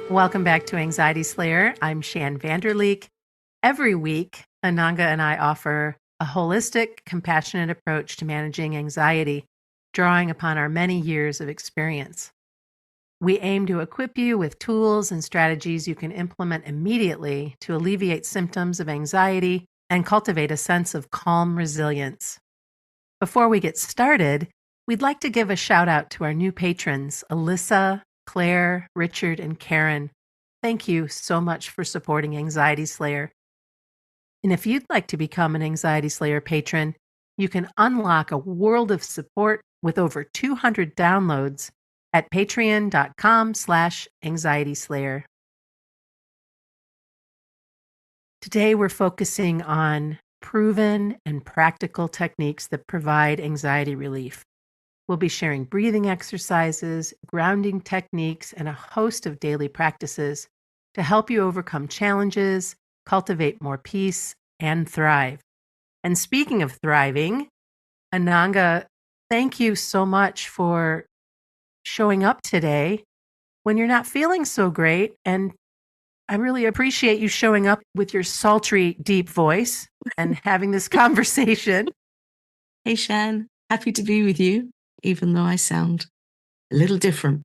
Welcome back to Anxiety Slayer. I'm Shan Vanderleek. Every week, Ananga and I offer a holistic, compassionate approach to managing anxiety, drawing upon our many years of experience. We aim to equip you with tools and strategies you can implement immediately to alleviate symptoms of anxiety and cultivate a sense of calm resilience. Before we get started, we'd like to give a shout out to our new patrons, Alyssa, Claire, Richard, and Karen. Thank you so much for supporting Anxiety Slayer. And if you'd like to become an Anxiety Slayer patron, you can unlock a world of support with over 200 downloads at patreon.com/anxietyslayer. Today, we're focusing on proven and practical techniques that provide anxiety relief. We'll be sharing breathing exercises, grounding techniques, and a host of daily practices to help you overcome challenges, cultivate more peace, and thrive. And speaking of thriving, Ananga, thank you so much for showing up today when you're not feeling so great. And I really appreciate you showing up with your sultry, deep voice and having this conversation. Hey, Shan, happy to be with you, even though I sound a little different.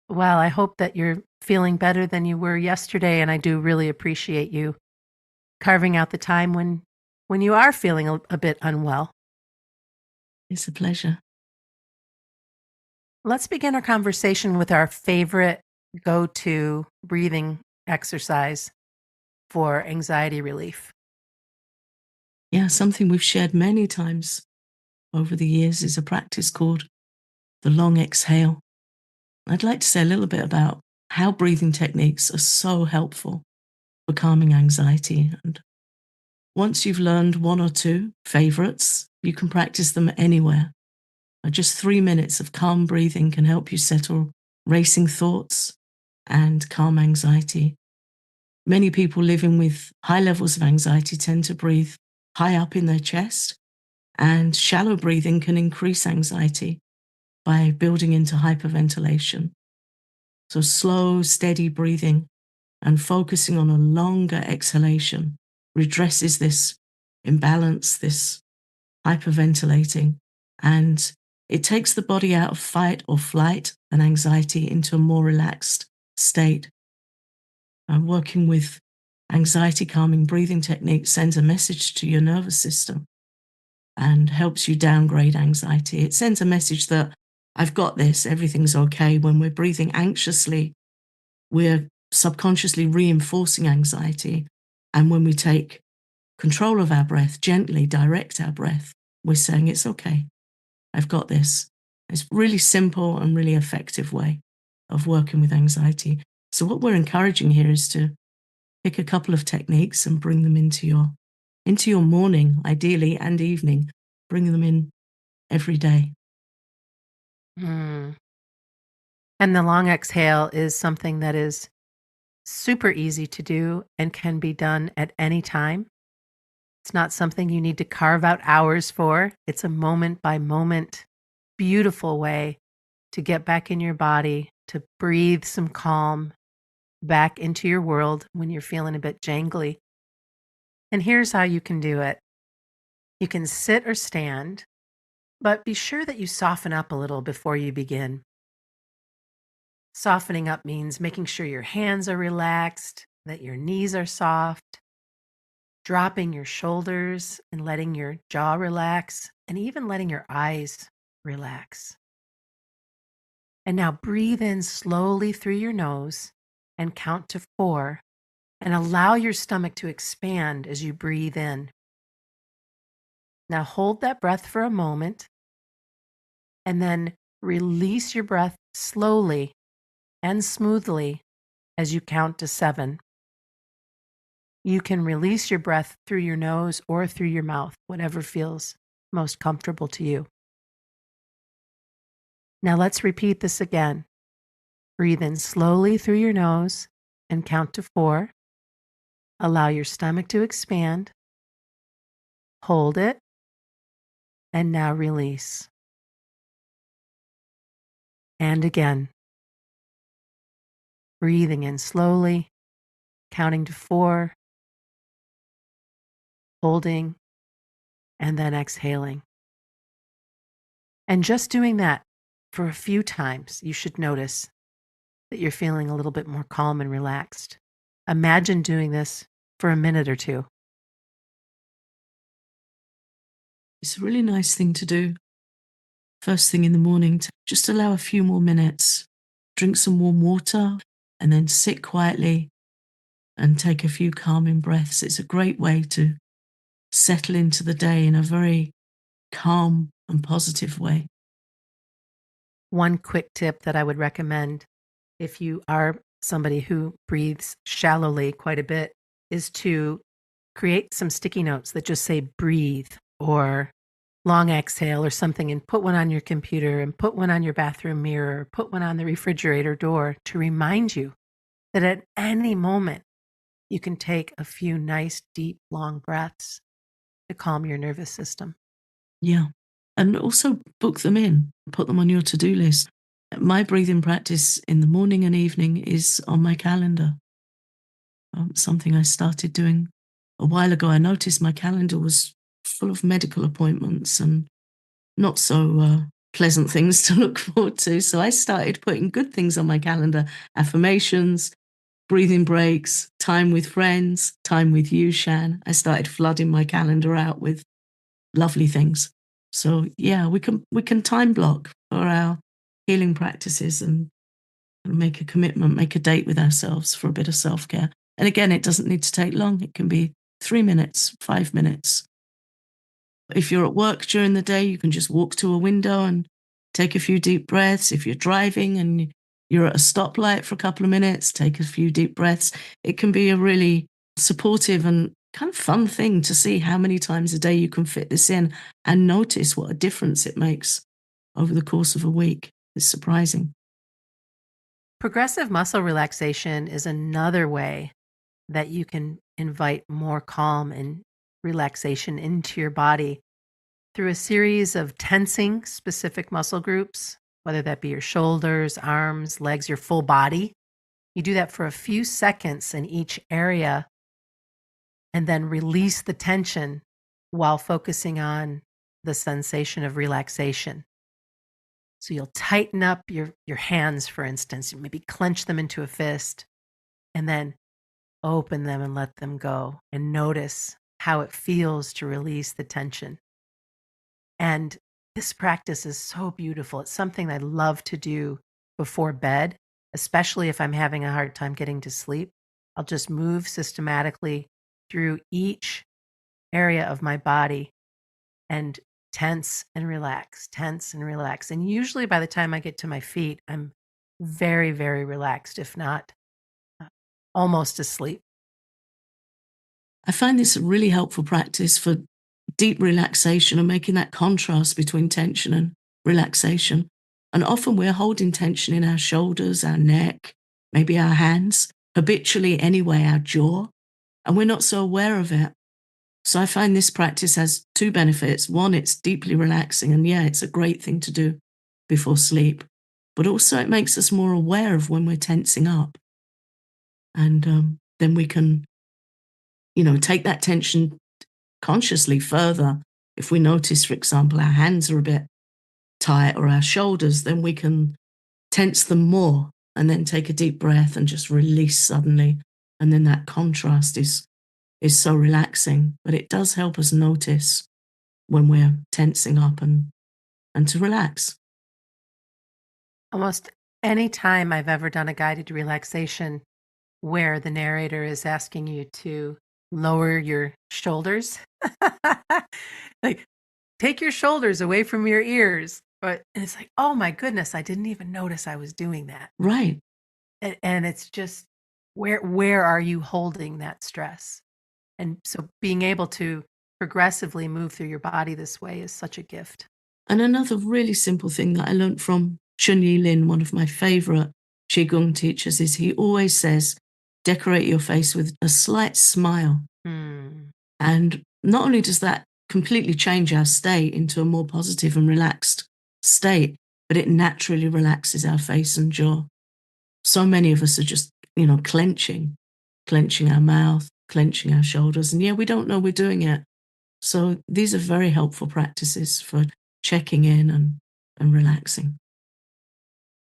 Well, I hope that you're feeling better than you were yesterday, and I do really appreciate you carving out the time when you are feeling a bit unwell. It's a pleasure. Let's begin our conversation with our favorite go-to breathing exercise for anxiety relief. Yeah, something we've shared many times over the years is a practice called the long exhale. I'd like to say a little bit about how breathing techniques are so helpful for calming anxiety. And once you've learned one or two favorites, you can practice them anywhere. Just 3 minutes of calm breathing can help you settle racing thoughts and calm anxiety. Many people living with high levels of anxiety tend to breathe high up in their chest, and shallow breathing can increase anxiety by building into hyperventilation. So slow, steady breathing and focusing on a longer exhalation redresses this imbalance, this hyperventilating, and it takes the body out of fight or flight and anxiety into a more relaxed state. And working with anxiety calming breathing techniques sends a message to your nervous system and helps you downgrade anxiety. It sends a message that I've got this, everything's okay. When we're breathing anxiously, we're subconsciously reinforcing anxiety. And when we take control of our breath, gently direct our breath, we're saying it's okay. I've got this. It's a really simple and really effective way of working with anxiety. So what we're encouraging here is to pick a couple of techniques and bring them into your morning, ideally, and evening. Bring them in every day. And the long exhale is something that is super easy to do and can be done at any time. It's not something you need to carve out hours for. It's a moment by moment, beautiful way to get back in your body, to breathe some calm back into your world when you're feeling a bit jangly. And here's how you can do it. You can sit or stand, but be sure that you soften up a little before you begin. Softening up means making sure your hands are relaxed, that your knees are soft, dropping your shoulders and letting your jaw relax, and even letting your eyes relax. And now breathe in slowly through your nose and count to 4, and allow your stomach to expand as you breathe in. Now hold that breath for a moment, and then release your breath slowly and smoothly as you count to 7. You can release your breath through your nose or through your mouth, whatever feels most comfortable to you. Now let's repeat this again. Breathe in slowly through your nose and count to 4. Allow your stomach to expand. Hold it. And now release. And again. breathing in slowly, counting to 4, holding, and then exhaling. And just doing that for a few times, you should notice that you're feeling a little bit more calm and relaxed. Imagine doing this for a minute or two. It's a really nice thing to do first thing in the morning to just allow a few more minutes, drink some warm water, and then sit quietly and take a few calming breaths. It's a great way to settle into the day in a very calm and positive way. One quick tip that I would recommend if you are somebody who breathes shallowly quite a bit is to create some sticky notes that just say breathe or long exhale or something, and put one on your computer and put one on your bathroom mirror, put one on the refrigerator door to remind you that at any moment you can take a few nice, deep, long breaths to calm your nervous system. Yeah. And also book them in, put them on your to-do list. My breathing practice in the morning and evening is on my calendar. Something I started doing a while ago. I noticed my calendar was full of medical appointments and not so pleasant things to look forward to. So I started putting good things on my calendar: affirmations, breathing breaks, time with friends, time with you, Shan. I started flooding my calendar out with lovely things. So yeah, we can time block for our healing practices and make a commitment, make a date with ourselves for a bit of self-care. And again, it doesn't need to take long. It can be 3 minutes, 5 minutes. If you're at work during the day, you can just walk to a window and take a few deep breaths. If you're driving and you're at a stoplight for a couple of minutes, take a few deep breaths. It can be a really supportive and kind of fun thing to see how many times a day you can fit this in and notice what a difference it makes over the course of a week. It's surprising. Progressive muscle relaxation is another way that you can invite more calm and relaxation into your body through a series of tensing specific muscle groups, whether that be your shoulders, arms, legs, your full body. You do that for a few seconds in each area and then release the tension while focusing on the sensation of relaxation. So you'll tighten up your hands, for instance, you maybe clench them into a fist and then open them and let them go and notice how it feels to release the tension. And this practice is so beautiful. It's something I love to do before bed, especially if I'm having a hard time getting to sleep. I'll just move systematically through each area of my body and tense and relax, tense and relax. And usually by the time I get to my feet, I'm very, very relaxed, if not uh, almost asleep. I find this a really helpful practice for deep relaxation and making that contrast between tension and relaxation. And often we're holding tension in our shoulders, our neck, maybe our hands, habitually anyway, our jaw, and we're not so aware of it. So I find this practice has two benefits. One, it's deeply relaxing, and yeah, it's a great thing to do before sleep. But also it makes us more aware of when we're tensing up. And then we can, take that tension consciously further. If we notice, for example, our hands are a bit tight or our shoulders, then we can tense them more and then take a deep breath and just release suddenly. And then that contrast is so relaxing. But it does help us notice when we're tensing up and to relax. Almost any time I've ever done a guided relaxation where the narrator is asking you to lower your shoulders, like take your shoulders away from your ears. But it's like, oh my goodness, I didn't even notice I was doing that. Right. And it's just where are you holding that stress? And so being able to progressively move through your body this way is such a gift. And another really simple thing that I learned from Chun-Yi Lin, one of my favorite Qigong teachers, is he always says, decorate your face with a slight smile. Hmm. And not only does that completely change our state into a more positive and relaxed state, but it naturally relaxes our face and jaw. So many of us are just clenching our mouth, clenching our shoulders. And yeah, we don't know we're doing it. So these are very helpful practices for checking in and relaxing.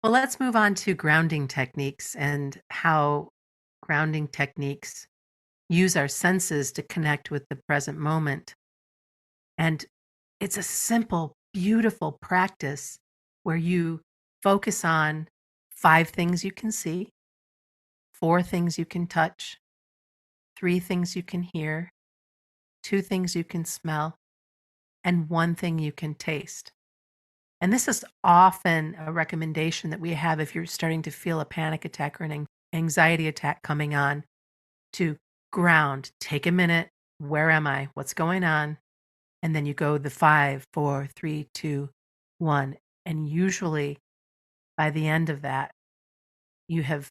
Well, let's move on to grounding techniques and how grounding techniques use our senses to connect with the present moment. And it's a simple, beautiful practice where you focus on 5 things you can see, 4 things you can touch, 3 things you can hear, 2 things you can smell, and 1 thing you can taste. And this is often a recommendation that we have if you're starting to feel a panic attack or an anxiety attack coming on, to ground, take a minute. Where am I? What's going on? And then you go the 5, 4, 3, 2, 1. And usually by the end of that, you have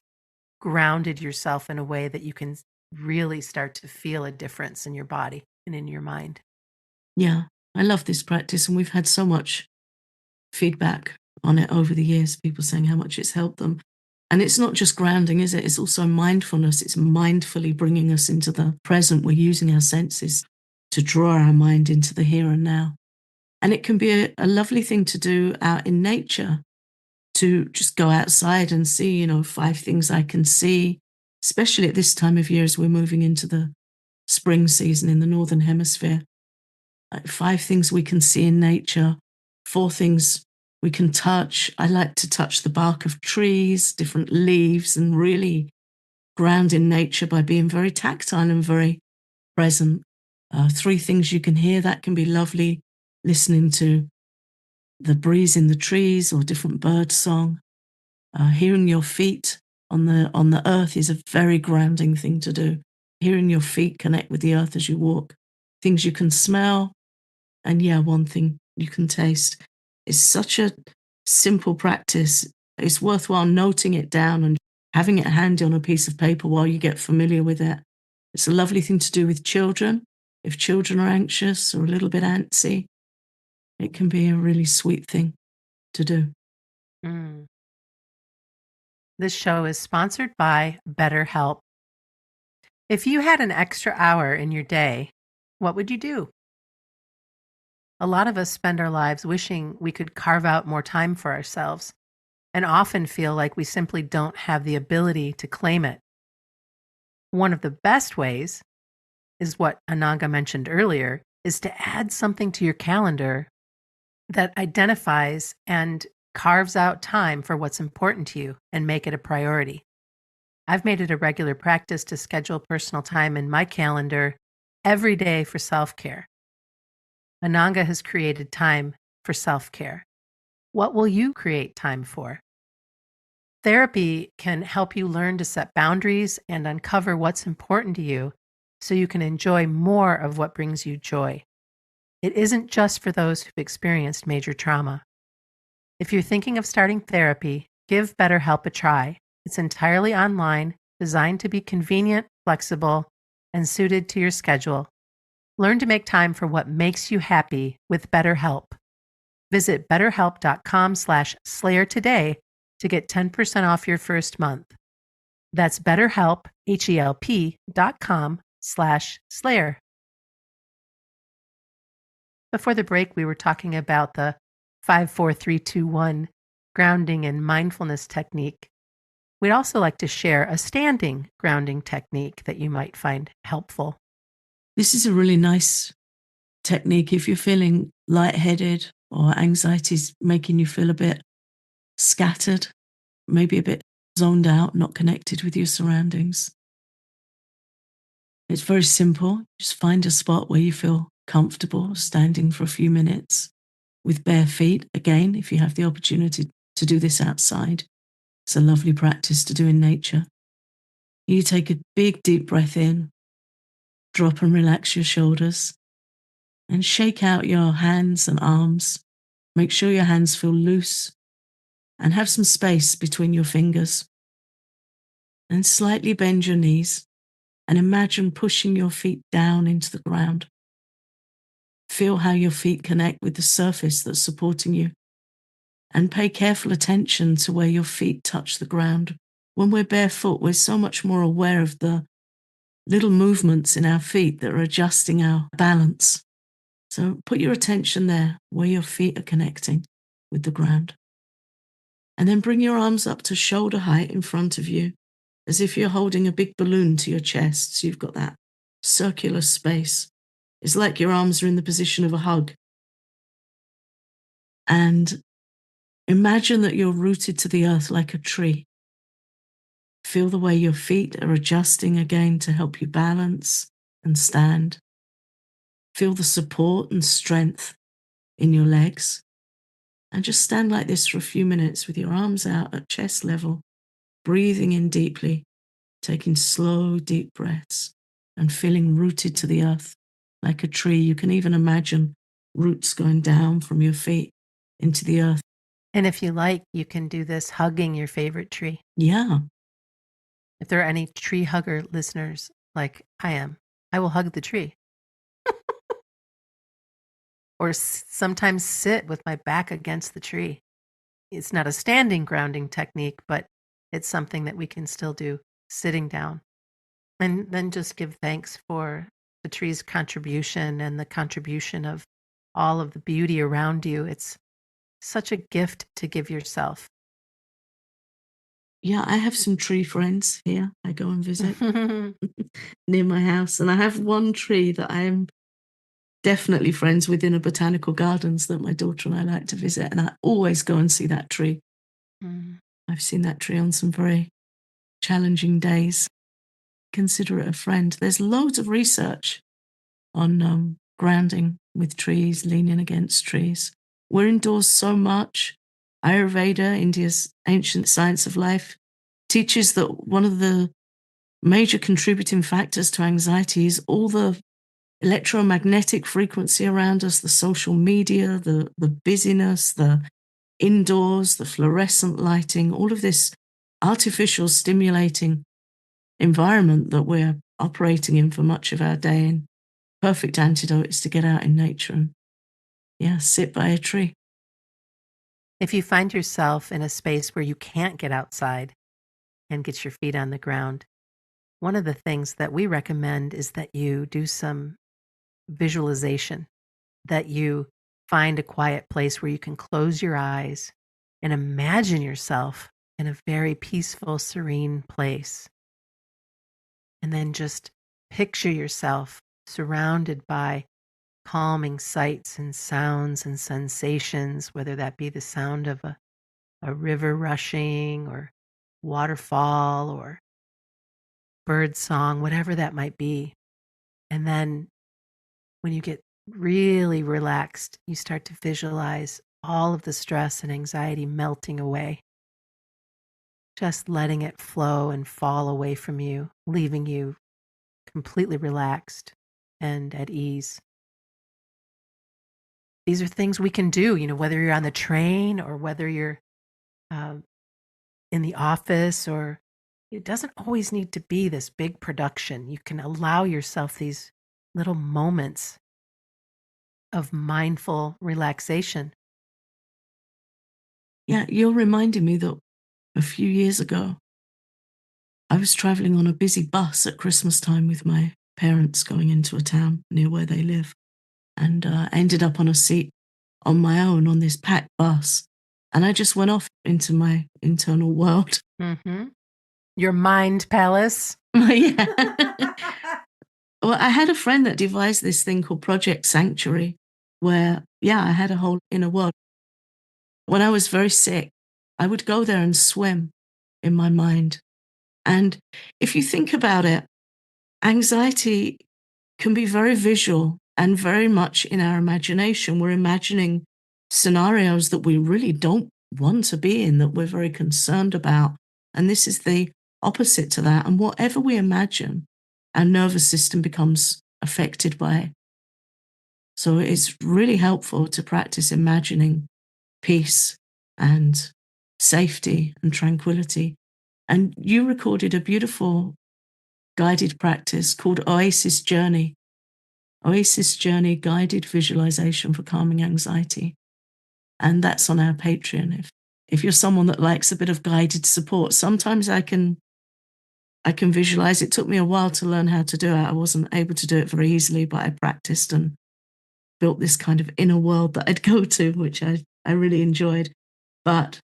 grounded yourself in a way that you can really start to feel a difference in your body and in your mind. Yeah, I love this practice, and we've had so much feedback on it over the years, people saying how much it's helped them. And it's not just grounding, is it? It's also mindfulness. It's mindfully bringing us into the present. We're using our senses to draw our mind into the here and now. And it can be a lovely thing to do out in nature, to just go outside and see, 5 things I can see, especially at this time of year as we're moving into the spring season in the Northern Hemisphere. Like 5 things we can see in nature, 4 things we can touch. I like to touch the bark of trees, different leaves, and really ground in nature by being very tactile and very present. 3 things you can hear, that can be lovely, listening to the breeze in the trees or different bird song. Hearing your feet on the earth is a very grounding thing to do. Hearing your feet connect with the earth as you walk. Things you can smell, and yeah, 1 thing you can taste. It's such a simple practice. It's worthwhile noting it down and having it handy on a piece of paper while you get familiar with it. It's a lovely thing to do with children. If children are anxious or a little bit antsy, it can be a really sweet thing to do. Mm. This show is sponsored by BetterHelp. If you had an extra hour in your day, what would you do? A lot of us spend our lives wishing we could carve out more time for ourselves and often feel like we simply don't have the ability to claim it. One of the best ways is what Ananga mentioned earlier, is to add something to your calendar that identifies and carves out time for what's important to you and make it a priority. I've made it a regular practice to schedule personal time in my calendar every day for self-care. Ananga has created time for self-care. What will you create time for? Therapy can help you learn to set boundaries and uncover what's important to you so you can enjoy more of what brings you joy. It isn't just for those who've experienced major trauma. If you're thinking of starting therapy, give BetterHelp a try. It's entirely online, designed to be convenient, flexible, and suited to your schedule. Learn to make time for what makes you happy with BetterHelp. Visit betterhelp.com/slayer today to get 10% off your first month. That's BetterHelp, HELP.com/slayer. Before the break, we were talking about the 5, 4, 3, 2, 1 grounding and mindfulness technique. We'd also like to share a standing grounding technique that you might find helpful. This is a really nice technique if you're feeling lightheaded or anxiety's making you feel a bit scattered, maybe a bit zoned out, not connected with your surroundings. It's very simple. Just find a spot where you feel comfortable standing for a few minutes with bare feet. Again, if you have the opportunity to do this outside, it's a lovely practice to do in nature. You take a big, deep breath in, drop and relax your shoulders, and shake out your hands and arms. Make sure your hands feel loose and have some space between your fingers. And slightly bend your knees and imagine pushing your feet down into the ground. Feel how your feet connect with the surface that's supporting you, and pay careful attention to where your feet touch the ground When we're barefoot, we're so much more aware of the little movements in our feet that are adjusting our balance. So put your attention there, where your feet are connecting with the ground. And then bring your arms up to shoulder height in front of you, as if you're holding a big balloon to your chest. So you've got that circular space. It's like your arms are in the position of a hug. And imagine that you're rooted to the earth like a tree. Feel the way your feet are adjusting again to help you balance and stand. Feel the support and strength in your legs. And just stand like this for a few minutes with your arms out at chest level, breathing in deeply, taking slow, deep breaths and feeling rooted to the earth like a tree. You can even imagine roots going down from your feet into the earth. And if you like, you can do this hugging your favorite tree. Yeah. If there are any tree hugger listeners like I am, I will hug the tree. Or sometimes sit with my back against the tree. It's not a standing grounding technique, but it's something that we can still do sitting down. And then just give thanks for the tree's contribution and the contribution of all of the beauty around you. It's such a gift to give yourself. Yeah, I have some tree friends here. I go and visit near my house. And I have one tree that I am definitely friends with in a botanical gardens that my daughter and I like to visit. And I always go and see that tree. Mm. I've seen that tree on some very challenging days. Consider it a friend. There's loads of research on grounding with trees, leaning against trees. We're indoors so much. Ayurveda, India's ancient science of life, teaches that one of the major contributing factors to anxiety is all the electromagnetic frequency around us, the social media, the busyness, the indoors, the fluorescent lighting, all of this artificial stimulating environment that we're operating in for much of our day. And perfect antidote is to get out in nature and, sit by a tree. If you find yourself in a space where you can't get outside and get your feet on the ground, one of the things that we recommend is that you do some visualization, that you find a quiet place where you can close your eyes and imagine yourself in a very peaceful, serene place. And then just picture yourself surrounded by calming sights and sounds and sensations, whether that be the sound of a river rushing or waterfall or bird song, whatever that might be. And then when you get really relaxed, you start to visualize all of the stress and anxiety melting away, just letting it flow and fall away from you, leaving you completely relaxed and at ease. These are things we can do, whether you're on the train or whether you're uh, in the office, or it doesn't always need to be this big production. You can allow yourself these little moments of mindful relaxation. Yeah, you're reminding me that a few years ago, I was traveling on a busy bus at Christmas time with my parents going into a town near where they live, and ended up on a seat on my own on this packed bus. And I just went off into my internal world. Mm-hmm. Your mind palace. Yeah. Well, I had a friend that devised this thing called Project Sanctuary, where, I had a whole inner world. When I was very sick, I would go there and swim in my mind. And if you think about it, anxiety can be very visual and very much in our imagination. We're imagining scenarios that we really don't want to be in, that we're very concerned about. And this is the opposite to that. And whatever we imagine, our nervous system becomes affected by it. So it's really helpful to practice imagining peace and safety and tranquility. And you recorded a beautiful guided practice called Oasis Journey. Oasis Journey Guided Visualization for Calming Anxiety. And that's on our Patreon if if you're someone that likes a bit of guided support, sometimes I can visualize. It took me a while to learn how to do it. I wasn't able to do it very easily, but I practiced and built this kind of inner world that I'd go to, which I really enjoyed. But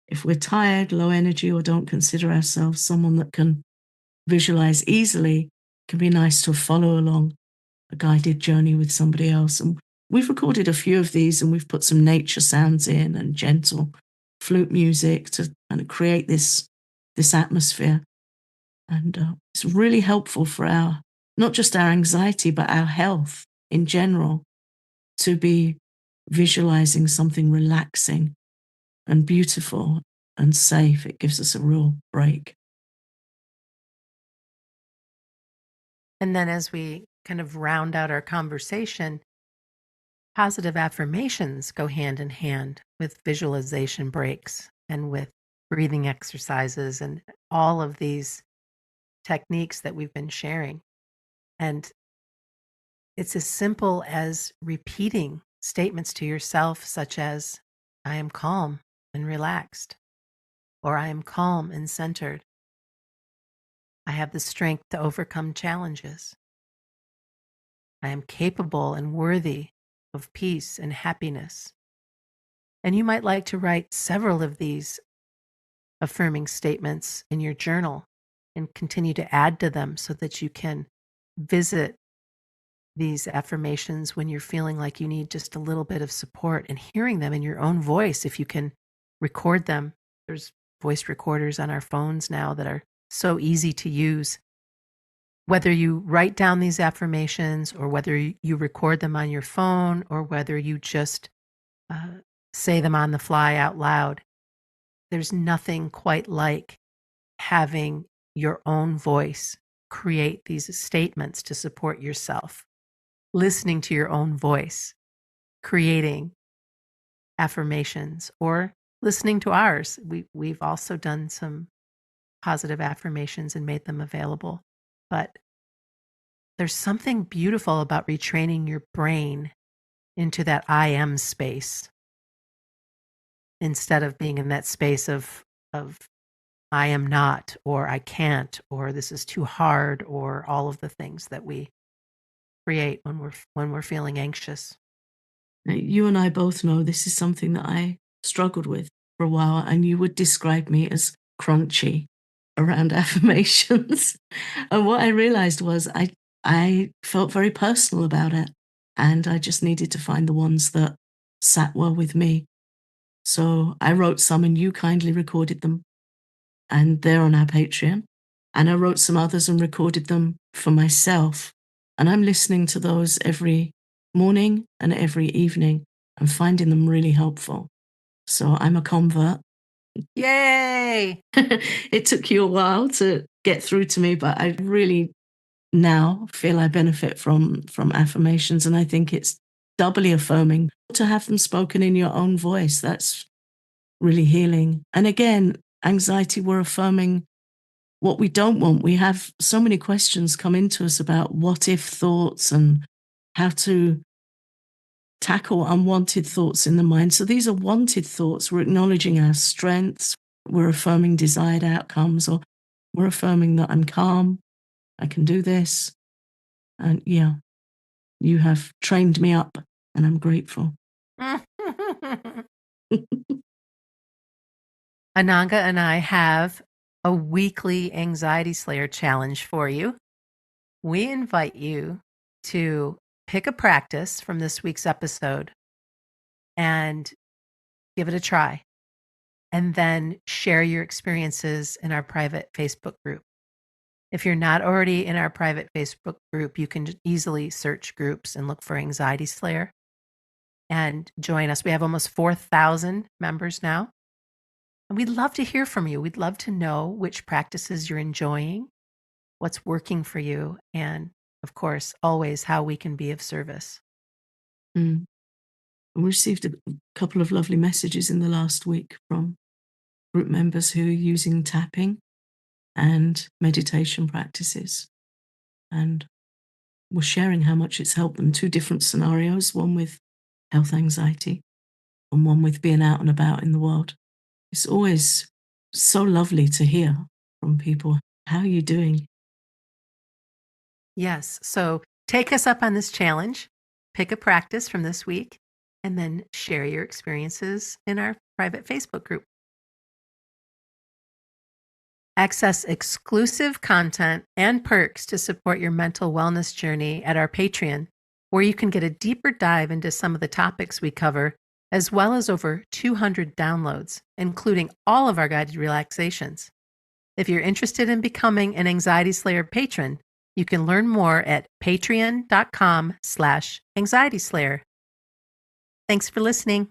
if we're tired, low energy, or don't consider ourselves someone that can visualize easily, it can be nice to follow along a guided journey with somebody else. And we've recorded a few of these, and we've put some nature sounds in and gentle flute music to kind of create this atmosphere. And it's really helpful for not just our anxiety, but our health in general, to be visualizing something relaxing and beautiful and safe. It gives us a real break. And then as we kind of round out our conversation, positive affirmations go hand in hand with visualization breaks and with breathing exercises and all of these techniques that we've been sharing. And it's as simple as repeating statements to yourself, such as, I am calm and relaxed, or I am calm and centered. I have the strength to overcome challenges. I am capable and worthy of peace and happiness. And you might like to write several of these affirming statements in your journal and continue to add to them so that you can visit these affirmations when you're feeling like you need just a little bit of support, and hearing them in your own voice. If you can record them, there's voice recorders on our phones now that are so easy to use. Whether you write down these affirmations or whether you record them on your phone or whether you just say them on the fly out loud, there's nothing quite like having your own voice create these statements to support yourself. Listening to your own voice, creating affirmations, or listening to ours. We've also done some positive affirmations and made them available. But there's something beautiful about retraining your brain into that I am space instead of being in that space of I am not, or I can't, or this is too hard, or all of the things that we create when we're feeling anxious. You and I both know this is something that I struggled with for a while, and you would describe me as crunchy around affirmations. And what I realized was I felt very personal about it, and I just needed to find the ones that sat well with me. So I wrote some, and you kindly recorded them, and they're on our Patreon. And I wrote some others and recorded them for myself. And I'm listening to those every morning and every evening and finding them really helpful. So I'm a convert. Yay! It took you a while to get through to me, but I really now feel I benefit from affirmations. And I think it's doubly affirming to have them spoken in your own voice. That's really healing. And again, anxiety, we're affirming what we don't want. We have so many questions come into us about what if thoughts and how to tackle unwanted thoughts in the mind. So these are wanted thoughts. We're acknowledging our strengths. We're affirming desired outcomes, or we're affirming that I'm calm, I can do this. And yeah, you have trained me up, and I'm grateful. Ananga and I have a weekly Anxiety Slayer challenge for you. We invite you to pick a practice from this week's episode and give it a try, and then share your experiences in our private Facebook group. If you're not already in our private Facebook group, you can easily search groups and look for Anxiety Slayer and join us. We have almost 4,000 members now. And we'd love to hear from you. We'd love to know which practices you're enjoying, what's working for you, and of course, always how we can be of service. Mm. We received a couple of lovely messages in the last week from group members who are using tapping and meditation practices. And were sharing how much it's helped them. Two different scenarios, one with health anxiety and one with being out and about in the world. It's always so lovely to hear from people. How are you doing? Yes. So take us up on this challenge, pick a practice from this week, and then share your experiences in our private Facebook group. Access exclusive content and perks to support your mental wellness journey at our Patreon, where you can get a deeper dive into some of the topics we cover, as well as over 200 downloads, including all of our guided relaxations. If you're interested in becoming an Anxiety Slayer patron, you can learn more at patreon.com/anxietyslayer. Thanks for listening.